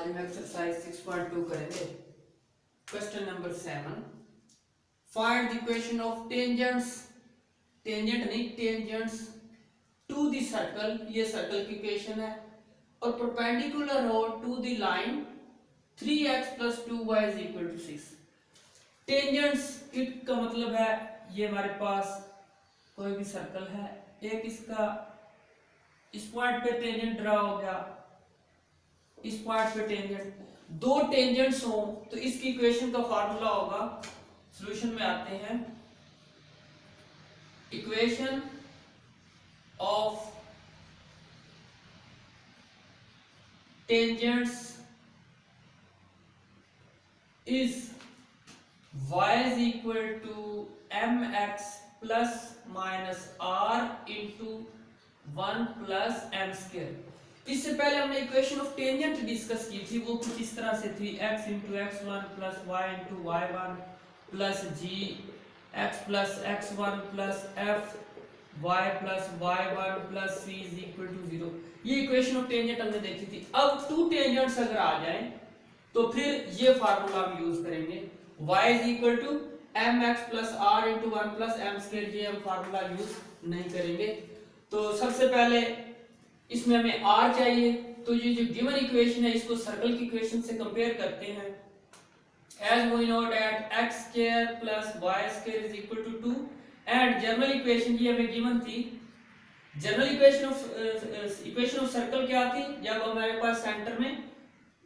आज हम एक्सरसाइज 6.2 करेंगे। Question number 7, find the equation of tangents, tangent नहीं टेंजेंट्स टू द सर्कल, ये सर्कल की इक्वेशन है, और परपेंडिकुलर हो to the line 3x + 2y = 6। Tangents का मतलब है ये हमारे पास कोई भी सर्कल है, एक इसका इस पॉइंट पे टेंजेंट ड्रा हो गया, इस पॉइंट पे टेंजेंट, दो टेंजेंट्स हो तो इसकी इक्वेशन का फार्मूला होगा, सॉल्यूशन में आते हैं, equation of tangents is y = mx ± r × 1 + m²। इससे पहले हमने इक्वेशन ऑफ टेंजेंट डिस्कस की थी, वो कुछ इस तरह से थी, x × x1 + y × y1 + g x + x1 + f y + y1 + c = 0। ये इक्वेशन ऑफ टेंजेंट हमने देखी थी। अब टू टेंजेंट्स अगर आ जाएं तो फिर ये फार्मूला हम यूज करेंगे, y = mx + r × 1 + m²। ये हम फार्मूला यूज नहीं करेंगे। तो सबसे पहले इसमें हमें r चाहिए, तो ये जो गिवन इक्वेशन है इसको सर्कल की इक्वेशन से कंपेयर करते हैं। as we know that x² + y² = 2 and general equation ये हमें गिवन थी। जनरल इक्वेशन ऑफ सर्कल क्या थी, जब हमारे पास सेंटर में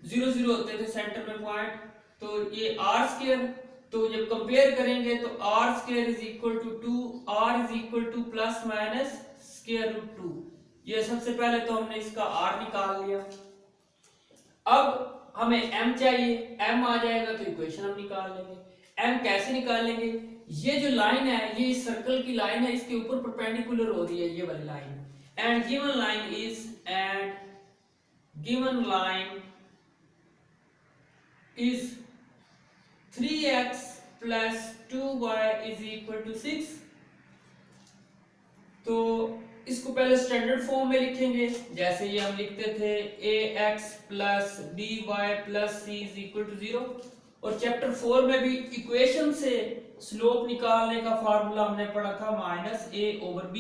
0 0 होते थे, सेंटर में पॉइंट, तो ये r², तो जब कंपेयर करेंगे तो r² = 2, r = ±√2। ये सबसे पहले तो हमने इसका r निकाल लिया। अब हमें m चाहिए, m आ जाएगा तो इक्वेशन हम निकाल लेंगे। m कैसे निकालेंगे, ये जो लाइन है ये इस सर्कल की लाइन है, इसके ऊपर परपेंडिकुलर हो रही है ये वाली line, and given line is 3x + 2y = 6। तो इसको पहले स्टैंडर्ड फॉर्म में लिखेंगे, जैसे ये हम लिखते थे ax + by + c = 0। और चैप्टर 4 में भी इक्वेशन से स्लोप निकालने का फार्मूला हमने पढ़ा था -a/b।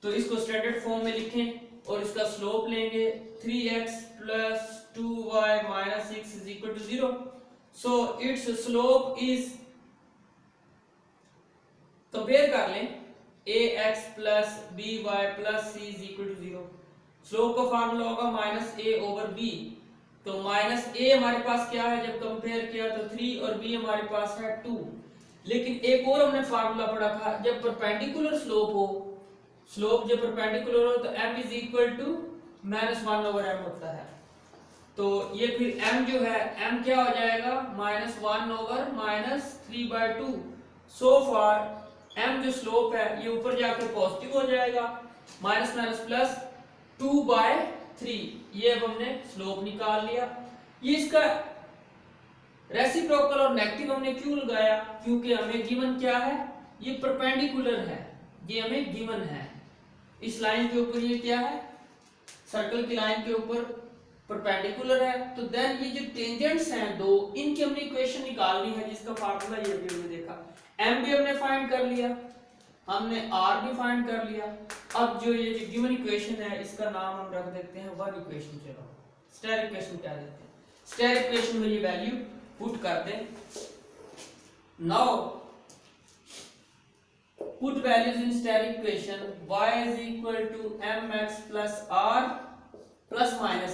तो इसको स्टैंडर्ड फॉर्म में लिखें और इसका स्लोप लेंगे 3x + 2y - 6 = 0। So it's slope is, compare कर लें, ax + by + c = 0। स्लोप का फार्मूला होगा -a/b। तो -a हमारे पास क्या है, जब कंपेयर किया तो 3 और b हमारे पास है 2। लेकिन एक और हमने फार्मूला पढ़ा था, जब परपेंडिकुलर स्लोप हो, स्लोप जब परपेंडिकुलर हो तो m = -1/m होता है। तो ये फिर m जो है, m क्या हो जाएगा, -1/- 3/2। सो फार m जो स्लोप है ये ऊपर जाकर पॉजिटिव हो जाएगा, माइनस + 2/3। ये अब हमने स्लोप निकाल लिया। ये इसका रेसिप्रोकल और नेगेटिव हमने क्यों लगाया, क्योंकि हमें गिवन क्या है, ये परपेंडिकुलर है, ये हमें गिवन है। इस लाइन के ऊपर ये क्या है, सर्कल की लाइन के ऊपर परपेंडिकुलर है। तो देन ये जो टेंजेंट्स हैं दो, इनकी हमने इक्वेशन निकालनी है, जिसका फार्मूला ये भी हमने देखा। m भी हमने फाइंड कर लिया, हमने r भी फाइंड कर लिया। अब जो ये जो गिवन इक्वेशन है इसका नाम हम रख देते हैं वन इक्वेशन। चलो स्टेयर इक्वेशन क्या देते हैं, स्टेयर इक्वेशन में ये वैल्यू पुट कर दें। Now put values in stair equation, y = mx + r ±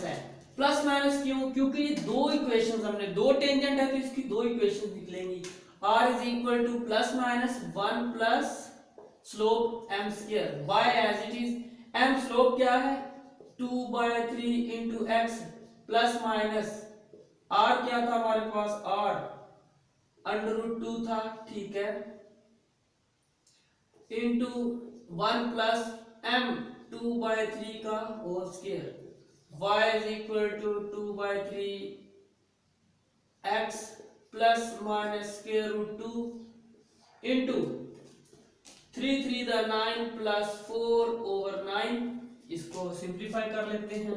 n। Plus minus क्यों, क्योंकि ये दो इक्वेशंस, हमने दो टेंजेंट है तो इसकी दो इक्वेशंस निकलेंगी। r = +-1 plus slope m², y as it is, m slope क्या है 2/3 × x प्लस माइनस r क्या था हमारे पास, r √2 था, ठीक है, इंटू 1 + m 2/3 का whole square, y = 2/3 x ± √2 into 3 3 9 + 4/9। इसको सिंप्लीफाई कर लेते हैं,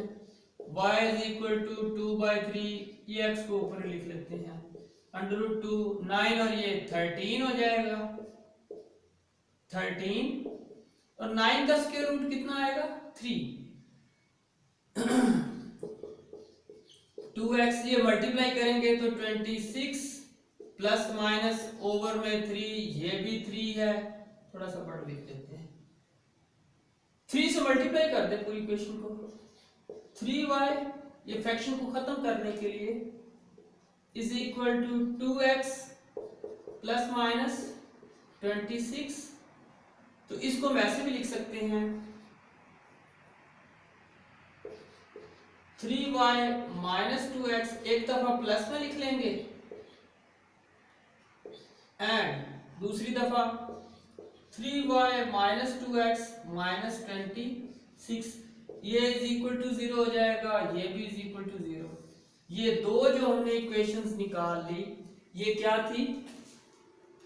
y इज इक्वल टू 2/3, ये x को ऊपर लिख लेते हैं, √2, 9 और ये 13 हो जाएगा, 13 और 9 का स्क्वायर रूट कितना आएगा 3। 2x ये मल्टीप्लाई करेंगे तो 26 प्लस माइनस ओवर में 3, ये भी 3 है, थोड़ा सा बड़ा लिख देते हैं, 3 से मल्टीप्लाई कर दे पूरी इक्वेशन को, 3y ये फ्रैक्शन को खत्म करने के लिए is equal to 2x plus minus 26, तो इसको हम ऐसे भी लिख सकते हैं 3y माइनस 2x, एक दफा प्लस में लिख लेंगे एंड दूसरी दफा 3y माइनस 2x माइनस 26, ये इज इक्वल टू 0 हो जाएगा, ये भी इज इक्वल टू 0। ये दो जो हमने इक्वेशंस निकाल ली, ये क्या थी,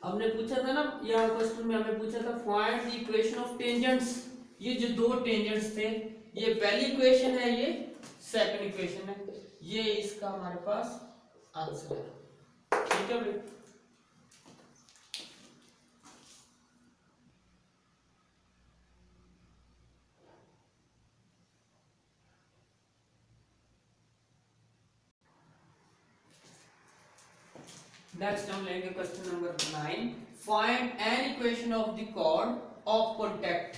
हमने पूछा था ना यहाँ क्वेश्चन में, हमें पूछा था find the equation of tangents, ये जो दो टेंजेंट्स थे, ये पहली इक्वेशन है, ये सेकंड इक्वेशन है, ये इसका हमारे पास आंसर है। ठीक है भाई, नेक्स्ट हम लेंगे question number 9, find an equation of the chord of contact.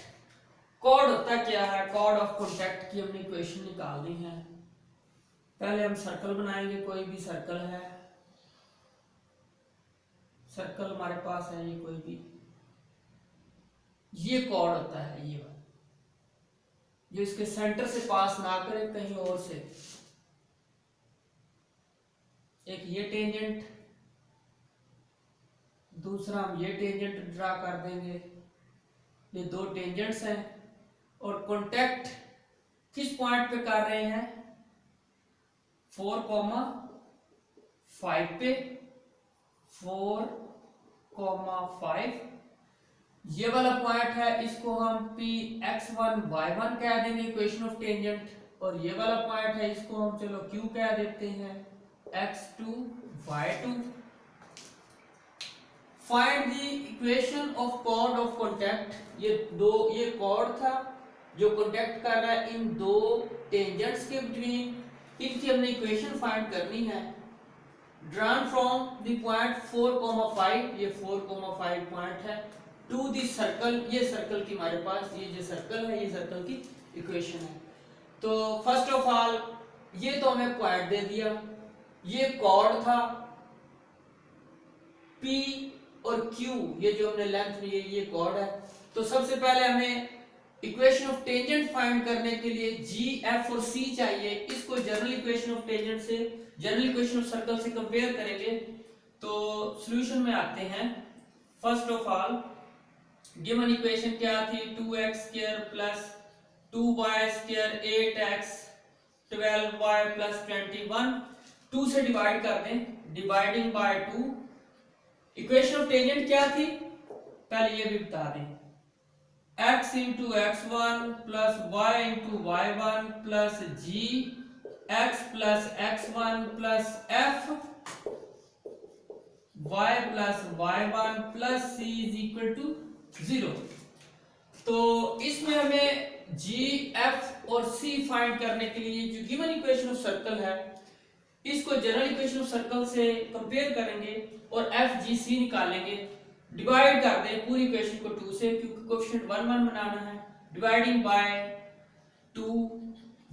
Chord होता क्या है, कॉर्ड ऑफ कॉन्टैक्ट की हमने इक्वेशन निकालनी है। पहले हम सर्कल बनाएंगे, कोई भी सर्कल है, सर्कल हमारे पास है ये कोई भी, ये कॉर्ड होता है, ये वाला जो इसके सेंटर से पास ना करे कहीं और से, एक ये टेंजेंट, दूसरा हम ये टेंजेंट ड्रा कर देंगे, ये दो टेंजेंट्स हैं और कॉन्टैक्ट किस पॉइंट पे कर रहे हैं 4,5 पे, 4,5 ये वाला पॉइंट है, इसको हम Px1 y1 कह देंगे इक्वेशन ऑफ टेंजेंट, और ये वाला पॉइंट है इसको हम चलो Q कह देते हैं x2 y2। Find the equation of chord of contact, ये कॉर्ड था जो कॉन्टैक्ट कर रहा है इन दो टेंजेंट्स के बिटवीन, इनकी हमने इक्वेशन फाइंड करनी है। ड्रॉन फ्रॉम द पॉइंट 4,5, ये 4,5 पॉइंट है, टू द सर्कल, ये सर्कल की हमारे पास ये जो सर्कल है, ये सर्कल की इक्वेशन है। तो फर्स्ट ऑफ ऑल ये तो हमें पॉइंट दे दिया, ये कॉर्ड था P और Q, ये जो हमने लेंथ लिए ये कॉर्ड है। तो सबसे पहले हमें इक्वेशन ऑफ टेंजेंट फाइंड करने के लिए G, F और C चाहिए, इसको जनरल इक्वेशन ऑफ टेंजेंट से, जनरल इक्वेशन ऑफ सर्कल से कंपेयर करेंगे। तो सॉल्यूशन में आते हैं। First of all given equation क्या थी, 2x² plus 2y² 8x 12y plus 21, 2 से डिवाइड कर दें, dividing by 2। Equation of tangent क्या थी पहले ये भी बता दें, x into x1 plus y into y1 plus g x plus x1 plus f y plus y1 plus c is equal to 0। तो इसमें हमें g, f और c फाइंड करने के लिए जो गिवन इक्वेशन ऑफ सर्कल है, इसको जनरल इक्वेशन ऑफ सर्कल से कंपेयर करेंगे और f, g, c निकालेंगे। डिवाइड कर दें पूरी इक्वेशन को 2 से, क्योंकि कोएफिशिएंट 1 1 बनाना है। डिवाइडिंग बाय 2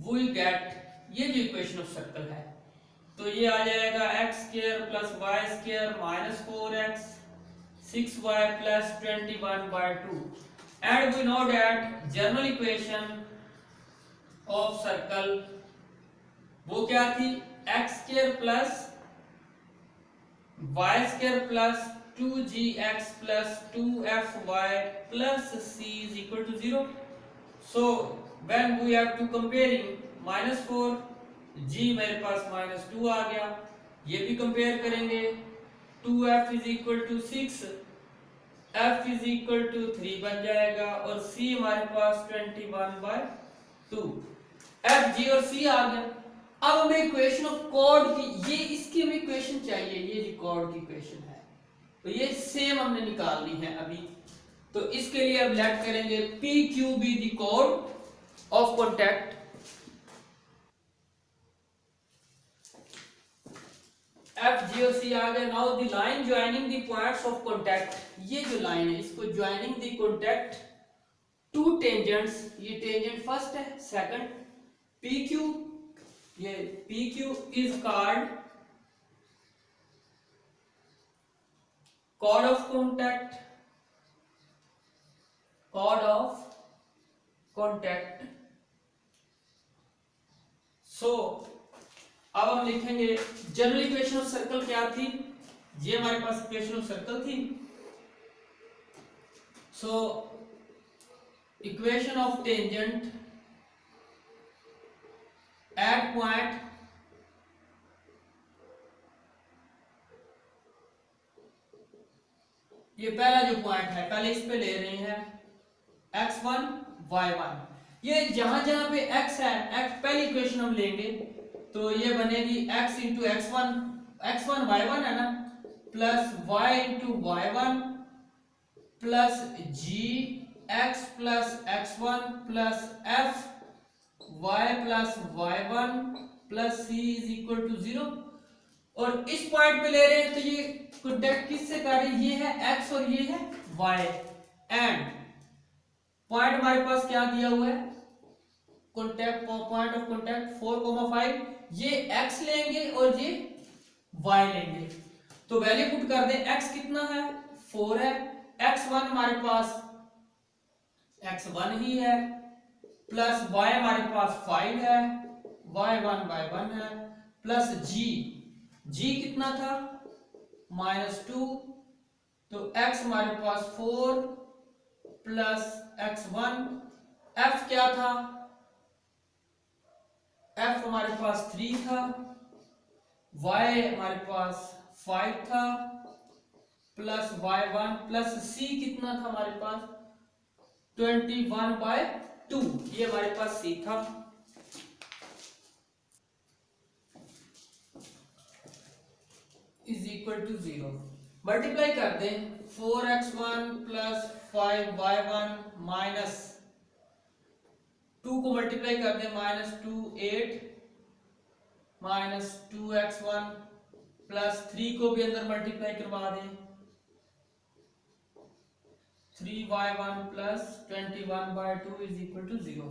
वी गेट ये जो इक्वेशन ऑफ सर्कल है, तो ये आ जाएगा x² plus y² minus 4x 6y plus 21/2। And we know that general equation of circle वो क्या थी, x² plus y² plus 2gx plus 2fy plus c is equal to 0. So when we have to comparing -4, g मेरे पास -2 आ गया, ये भी compare करेंगे, 2f is equal to 6, f is equal to 3 बन जाएगा और c हमारे पास 21/2। एफ जी और सी आ गया। अब हमें इक्वेशन ऑफ कॉर्ड की, ये इसकी हमें इक्वेशन चाहिए, ये जी कॉर्ड की इक्वेशन है, तो ये सेम हमने निकालनी है अभी। तो इसके लिए अब लेट करेंगे P Q be the chord of contact, F G और सी आ गया। Now the line joining the points of contact, ये जो लाइन है इसको joining the contact two tangents, ये टेंजेंट फर्स्ट है, सेकंड पी क्यू, ये P Q is called chord of contact, chord of contact. So अब हम लिखेंगे जनरल इक्वेशन ऑफ सर्कल क्या थी, ये हमारे पास इक्वेशन ऑफ सर्कल थी। So equation of tangent at point ये पहला जो पॉइंट है, पहले इस पे ले रहे हैं x1 y1, ये जहां जहां पे x है, x पहली इक्वेशन हम लेंगे तो ये बनेगी x into x1, x1 y1 है ना, plus y into y1 plus g x plus x1 plus f y plus y1 plus c is equal to 0। और इस पॉइंट पे ले रहे हैं तो ये कॉन्टैक्ट किससे कर रहे हैं, ये है x और ये है y, एंड पॉइंट हमारे पास क्या दिया हुआ है, कॉन्टैक्ट पॉइंट ऑफ कॉन्टैक्ट 4,5, ये x लेंगे और ये y लेंगे, तो वैल्यू पुट कर दें, x कितना है 4 है, x1 हमारे पास x1 ही है, प्लस y हमारे पास 5 है, y1 है, प्लस g कितना था -2, तो x हमारे पास 4 प्लस x1, f क्या था, f हमारे पास 3 था, y हमारे पास 5 था, प्लस y1 प्लस c कितना था हमारे पास 21/2, ये हमारे पास c था। इज इक्वल टू 0, मल्टीप्लाई कर दें 4x1 प्लस 5y1 माइनस 2 को मल्टीप्लाई कर दें -2 8 माइनस 2x1 प्लस 3 को भी अंदर मल्टीप्लाई करवा दें 3y1 plus 21/2 is equal to 0।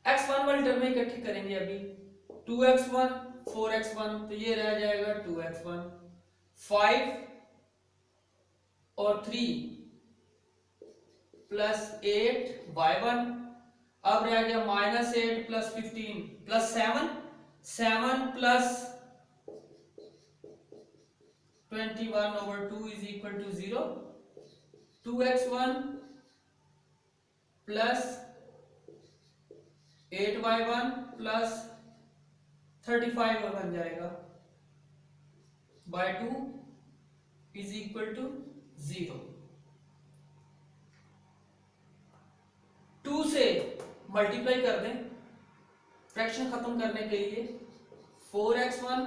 x1 वाली टर्म में इकट्ठी करेंगे अभी, 2x1 4x1 तो ये रह जाएगा 2x1, 5 और 3 प्लस 8y1, अब रह गया -8 plus 15 plus 7 plus 21/2 is equal to 0, 2x1 plus 8y1 plus 35 बन जाएगा बाय 2 इज इक्वल टू 0। 2 से मल्टीप्लाई कर दें फ्रैक्शन खत्म करने के लिए, 4x1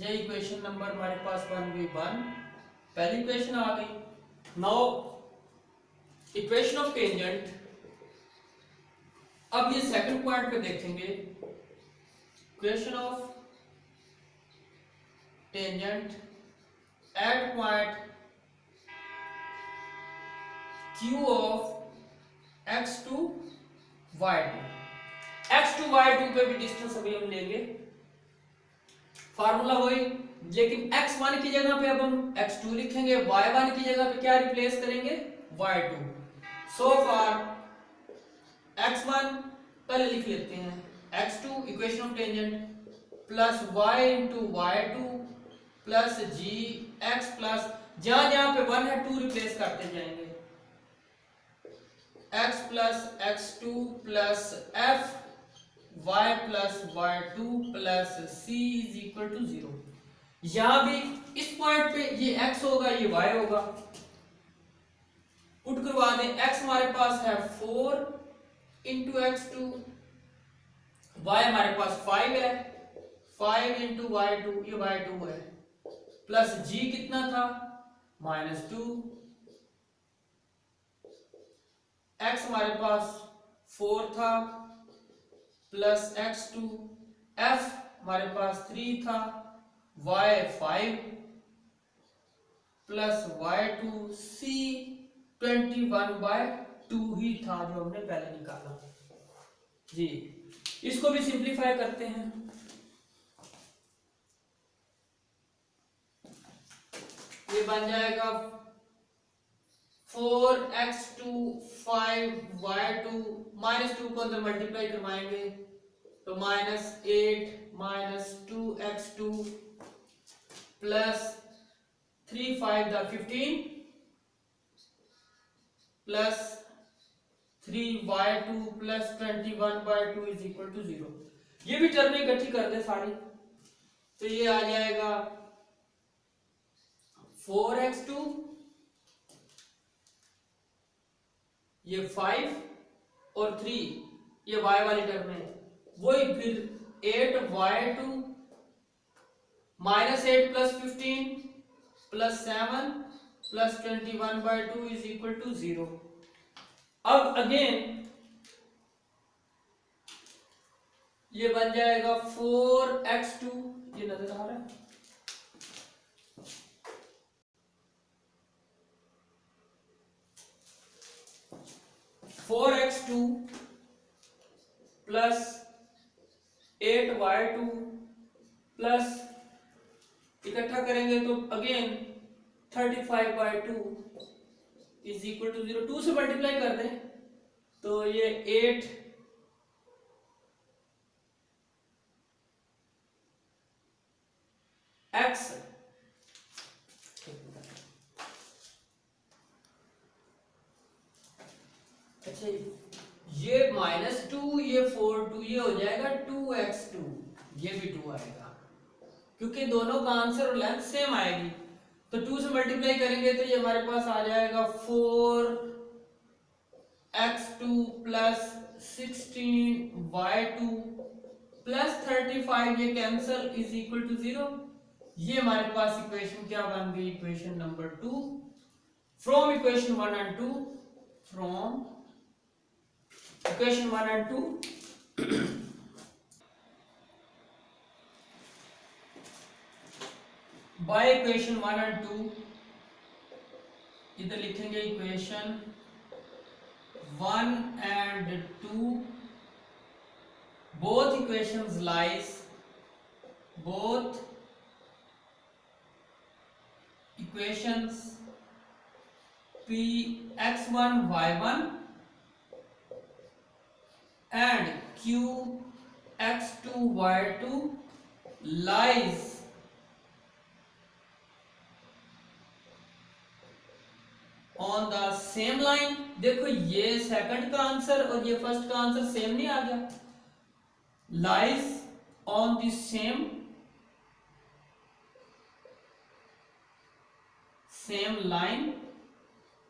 ये इक्वेशन नंबर हमारे पास बन गई 1, पहली इक्वेशन आ गई। नाउ इक्वेशन ऑफ टेंजेंट, अब ये सेकंड पॉइंट पे देखेंगे, equation of tangent at point q of x two y2, x two y2 पे भी डिस्टेंस अभी हम लेंगे, फार्मूला वही, लेकिन x1 की जगह पे अब हम x2 लिखेंगे, y1 की जगह पे क्या रिप्लेस करेंगे y2। सो फार x1 पहले लिख लेते हैं, x2 equation of tangent plus y into y2 plus G x plus जहां जहां पे 1 है 2 रिप्लेस करते जाएंगे, x plus x2 plus f y plus y2 plus c is equal to 0। यहां भी इस पॉइंट पे ये x होगा ये y होगा, करवा दें। x हमारे पास है 4 इंटू x2, y हमारे पास 5 है, 5 इंटू y2, ये y2 है, प्लस g कितना था -2, x हमारे पास 4 था प्लस x2, f हमारे पास 3 था, y 5 प्लस y2, c 21/2 ही था जो हमने पहले निकाला जी। इसको भी सिंप्लीफाई करते हैं। ये बन जाएगा 4x2 5y2 -2 को अंदर मल्टीप्लाई करवाएंगे तो -8 -2x2 प्लस 3 5 दा 15 plus 3y2 plus 21/2 is equal to 0। ये भी टर्म इकट्ठी कर दे सारी, तो ये आ जाएगा 4x2, ये 5 और 3, ये y वाली टर्म है, वही फिर 8y2 -8 plus 15 plus 7 plus 21/2 is equal to 0। अब अगेन ये बन जाएगा 4x2, ये नजर आ रहा है, four x2 plus 8y2 plus इकट्ठा करेंगे तो अगेन 35/2 इज इक्वल टू 0। 2 से मल्टीप्लाई कर दें तो ये 8 x अच्छा ये -2, ये 4 2, ये हो जाएगा 2x2, ये भी 2 आएगा क्योंकि दोनों का आंसर और लेंथ सेम आएगी। तो 2 से मल्टीप्लाई करेंगे तो ये हमारे पास आ जाएगा 4x2 प्लस 16y2 प्लस 35, ये कैंसल इज इक्वल टू 0। ये हमारे पास इक्वेशन क्या बन गई, equation number 2 from equation 1 and 2, from equation 1 and 2 by equation 1 and 2, इधर लिखेंगे equation 1 and 2, both equations lies, both equations p x1 y1 and q x2 y2 lies on the same line. देखो ये second का answer और ये first का answer same नहीं आ गया, lies on the same line,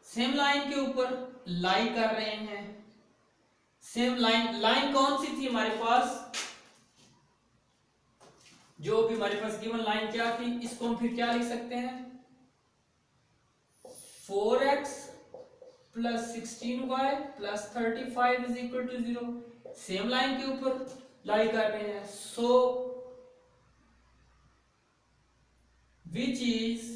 same line के ऊपर लाई कर रहे हैं। सेम लाइन, लाइन कौन सी थी हमारे पास, जो भी हमारे पास गिवन लाइन क्या थी, इसको हम फिर क्या लिख सकते हैं, 4x plus 16y plus 35 is equal to 0। Same line के ऊपर लाई कर रहे हैं, so which is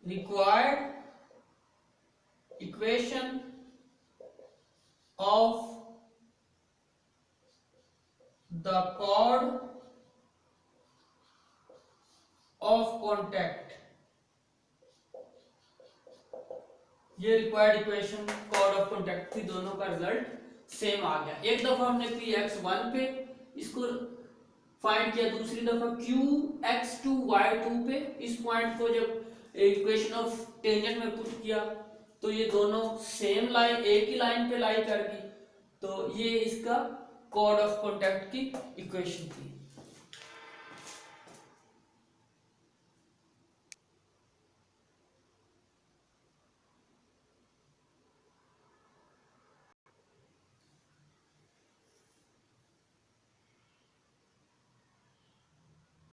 required equation of the chord of contact. ये required equation chord of contact थी, दोनों का रिजल्ट सेम आ गया। एक दफा हमने px1 पे इसको फाइंड किया, दूसरी दफा qx2 y2 पे इस पॉइंट को जब इक्वेशन ऑफ टेंजेंट में पुट किया तो ये दोनों सेम लाइन, एक ही लाइन पे लाई कर दी, तो ये इसका कॉर्ड ऑफ कॉन्टैक्ट की इक्वेशन थी।